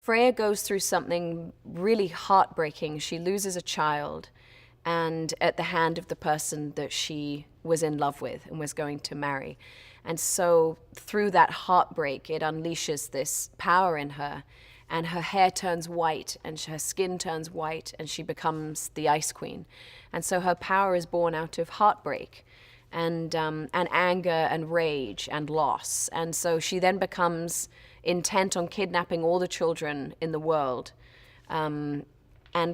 Freya goes through something really heartbreaking. She loses a child, and at the hand of the person that she was in love with and was going to marry. And so through that heartbreak, it unleashes this power in her, and her hair turns white and her skin turns white, and she becomes the Ice Queen. And so her power is born out of heartbreak and anger and rage and loss. And so she then becomes intent on kidnapping all the children in the world, and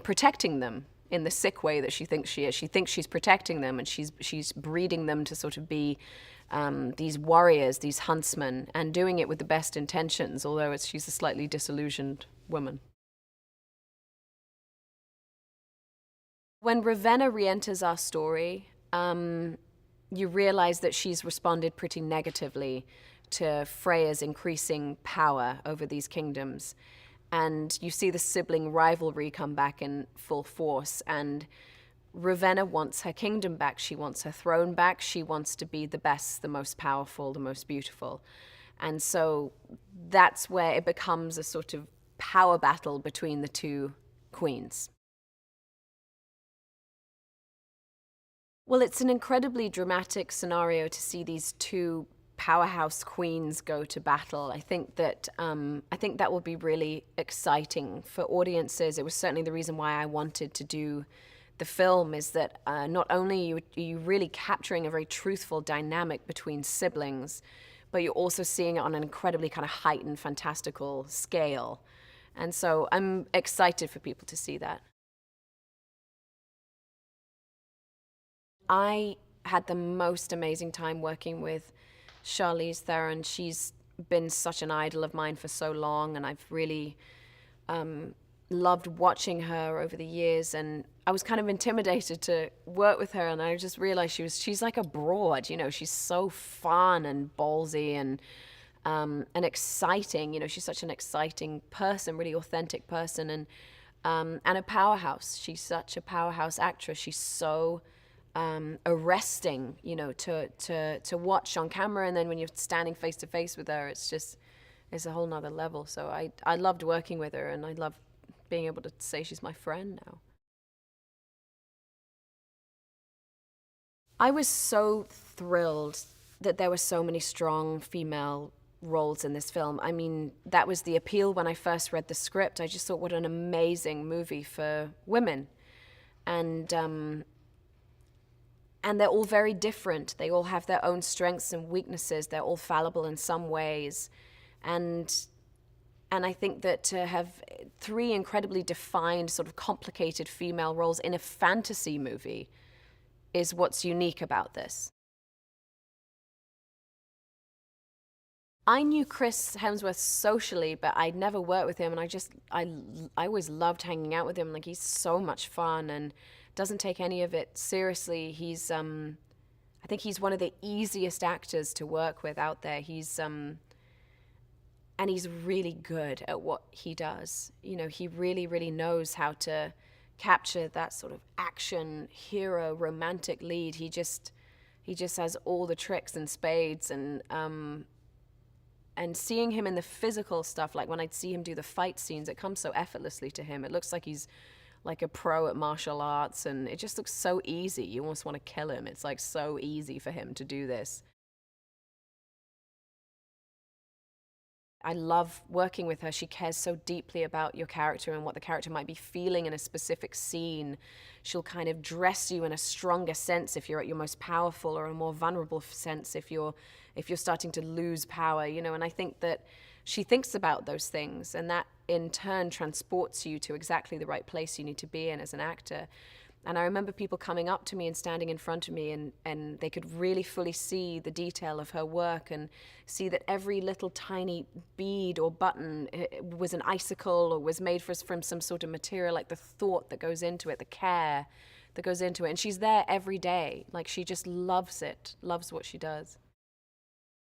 protecting them in the sick way that she thinks she is. She thinks she's protecting them, and she's breeding them to sort of be these warriors, these huntsmen, and doing it with the best intentions, although she's a slightly disillusioned woman. When Ravenna re-enters our story, you realize that she's responded pretty negatively to Freya's increasing power over these kingdoms. And you see the sibling rivalry come back in full force. And Ravenna wants her kingdom back. She wants her throne back. She wants to be the best, the most powerful, the most beautiful. And so that's where it becomes a sort of power battle between the two queens. Well, it's an incredibly dramatic scenario to see these two powerhouse queens go to battle. I think that will be really exciting for audiences. It was certainly the reason why I wanted to do the film, is that not only are you really capturing a very truthful dynamic between siblings, but you're also seeing it on an incredibly kind of heightened, fantastical scale. And so I'm excited for people to see that. I had the most amazing time working with Charlize Theron. She's been such an idol of mine for so long, and I've really loved watching her over the years. And I was kind of intimidated to work with her, and I just realized she's like a broad, you know. She's so fun and ballsy and exciting. You know, she's such an exciting person, really authentic person, and a powerhouse. She's such a powerhouse actress. She's so arresting, you know, to watch on camera, and then when you're standing face to face with her, it's a whole nother level. So I loved working with her, and I love being able to say she's my friend now. I was so thrilled that there were so many strong female roles in this film. I mean, that was the appeal when I first read the script. I just thought, what an amazing movie for women. And they're all very different. They all have their own strengths and weaknesses. They're all fallible in some ways. And I think that to have three incredibly defined, sort of complicated female roles in a fantasy movie is what's unique about this. I knew Chris Hemsworth socially, but I'd never worked with him, and I always loved hanging out with him. Like, he's so much fun and doesn't take any of it seriously. He's I think he's one of the easiest actors to work with out there. And he's really good at what he does. You know, he really, really knows how to capture that sort of action hero romantic lead. He just has all the tricks in spades. And seeing him in the physical stuff, like when I'd see him do the fight scenes, it comes so effortlessly to him. It looks like he's like a pro at martial arts, and it just looks so easy. You almost want to kill him. It's like so easy for him to do this. I love working with her. She cares so deeply about your character and what the character might be feeling in a specific scene. She'll kind of dress you in a stronger sense if you're at your most powerful, or a more vulnerable sense if you're starting to lose power, you know. And I think that she thinks about those things, and that in turn transports you to exactly the right place you need to be in as an actor. And I remember people coming up to me and standing in front of me, and they could really fully see the detail of her work, and see that every little tiny bead or button was an icicle, or was made from some sort of material, like the thought that goes into it, the care that goes into it. And she's there every day. Like, she just loves it, loves what she does.